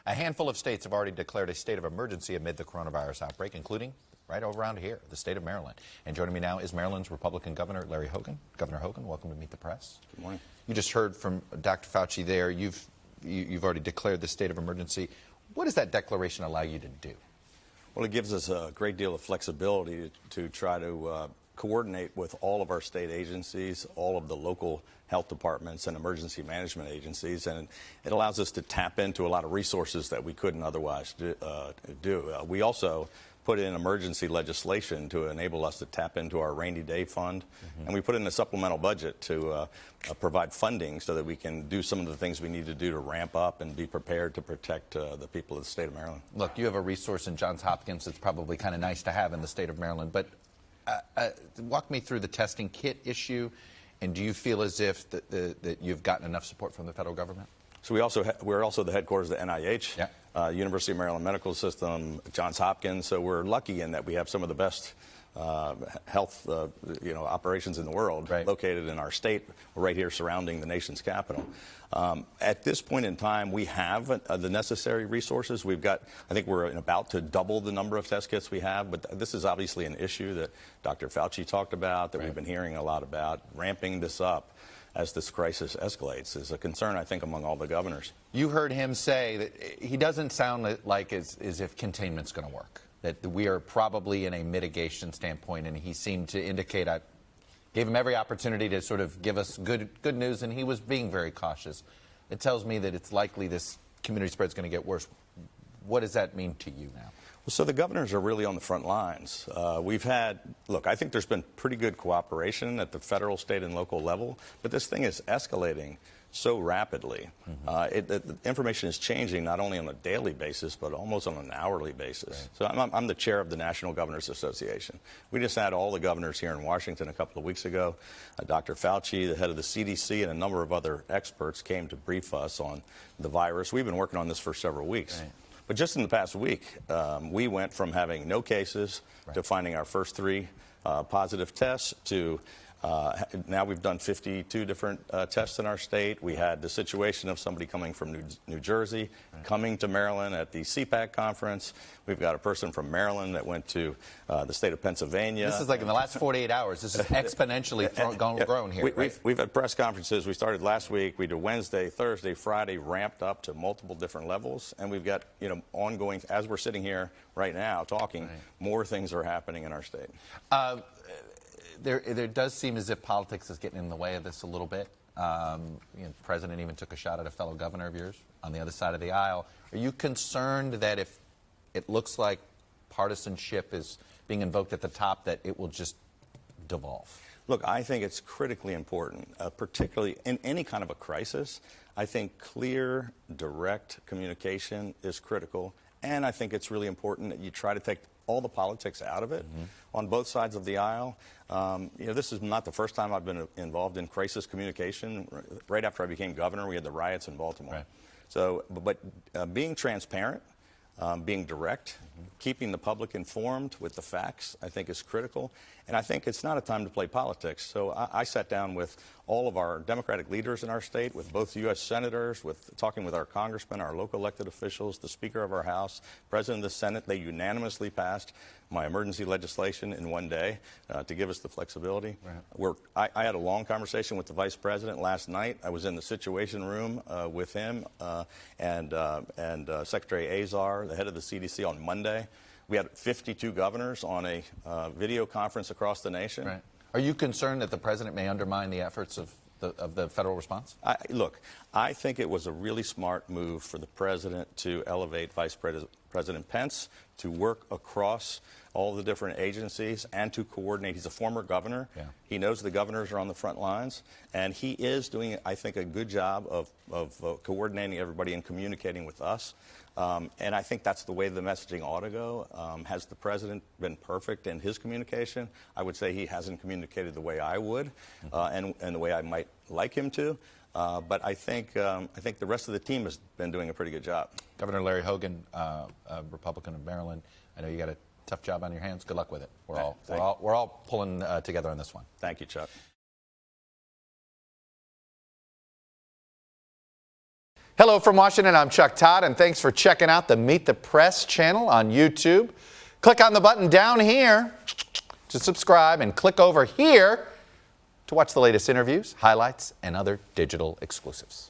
A handful of states have already declared a state of emergency amid the coronavirus outbreak, including right over around here, the state of Maryland. And joining me now is Maryland's Republican Governor, Larry Hogan. Governor Hogan, welcome to Meet the Press. Good morning. You just heard from Dr. Fauci there. You've already declared the state of emergency. What does that declaration allow you to do? Well, it gives us a great deal of flexibility to try to coordinate with all of our state agencies, all of the local health departments and emergency management agencies, and it allows us to tap into a lot of resources that we couldn't otherwise do. We also put in emergency legislation to enable us to tap into our rainy day fund, and we put in a supplemental budget to provide funding so that we can do some of the things we need to do to ramp up and be prepared to protect the people of the state of Maryland. Look, you have a resource in Johns Hopkins that's probably kind of nice to have in the state of Maryland, but walk me through the testing kit issue, and do you feel as if that you've gotten enough support from the federal government? So we're also the headquarters of the NIH, yeah. University of Maryland Medical System, Johns Hopkins. So we're lucky in that we have some of the best health operations in the world located in our state, right here surrounding the nation's capital. At this point in time, we have the necessary resources. We've got, I think we're about to double the number of test kits we have, but this is obviously an issue that Dr. Fauci talked about, that we've been hearing a lot about. Ramping this up as this crisis escalates is a concern, I think, among all the governors. You heard him say that he doesn't sound like as if containment's going to work, that we are probably in a mitigation standpoint, and he seemed to indicate, I gave him every opportunity to sort of give us good news, and he was being very cautious. It tells me that it's likely this community spread is going to get worse. What does that mean to you now? Well, so the governors are really on the front lines. Look, I think there's been pretty good cooperation at the federal, state, and local level, but this thing is escalating so rapidly. The information is changing not only on a daily basis, but almost on an hourly basis. So I'm the chair of the National Governors Association. We just had all the governors here in Washington a couple of weeks ago. Dr. Fauci, the head of the CDC, and a number of other experts came to brief us on the virus. We've been working on this for several weeks. But just in the past week, we went from having no cases to finding our first 3 positive tests to now we've done 52 different tests in our state. We had the situation of somebody coming from New Jersey, coming to Maryland at the CPAC conference. We've got a person from Maryland that went to the state of Pennsylvania. This is like in the last 48 hours. This is exponentially grown here. We've had press conferences. We started last week. We did Wednesday, Thursday, Friday, ramped up to multiple different levels. And we've got, ongoing, as we're sitting here right now talking, more things are happening in our state. There does seem as if politics is getting in the way of this a little bit. The president even took a shot at a fellow governor of yours on the other side of the aisle. Are you concerned that if it looks like partisanship is being invoked at the top, that it will just devolve? Look, I think it's critically important, particularly in any kind of a crisis. I think clear, direct communication is critical, and I think it's really important that you try to take all the politics out of it on both sides of the aisle. This is not the first time I've been involved in crisis communication. Right after I became governor, we had the riots in Baltimore. So, but being transparent, being direct, keeping the public informed with the facts, I think is critical. And I think it's not a time to play politics. So I sat down with all of our Democratic leaders in our state, with both U.S. senators, talking with our congressmen, our local elected officials, the Speaker of our House, President of the Senate. They unanimously passed my emergency legislation in one day to give us the flexibility. I had a long conversation with the Vice President last night. I was in the Situation Room with him and Secretary Azar, the head of the CDC, on Monday. We had 52 governors on a video conference across the nation. Are you concerned that the president may undermine the efforts of the federal response? Look, I think it was a really smart move for the president to elevate Vice President Pence to work across all the different agencies and to coordinate. He's a former governor. He knows the governors are on the front lines, and he is doing, I think, a good job of coordinating everybody and communicating with us. And I think that's the way the messaging ought to go. Has the president been perfect in his communication? I would say he hasn't communicated the way I would and the way I might like him to. But I think the rest of the team has been doing a pretty good job. Governor Larry Hogan, Republican of Maryland, I know you got a tough job on your hands. Good luck with it. We're all pulling together on this one. Thank you, Chuck. Hello from Washington, I'm Chuck Todd, and thanks for checking out the Meet the Press channel on YouTube. Click on the button down here to subscribe and click over here to watch the latest interviews, highlights, and other digital exclusives.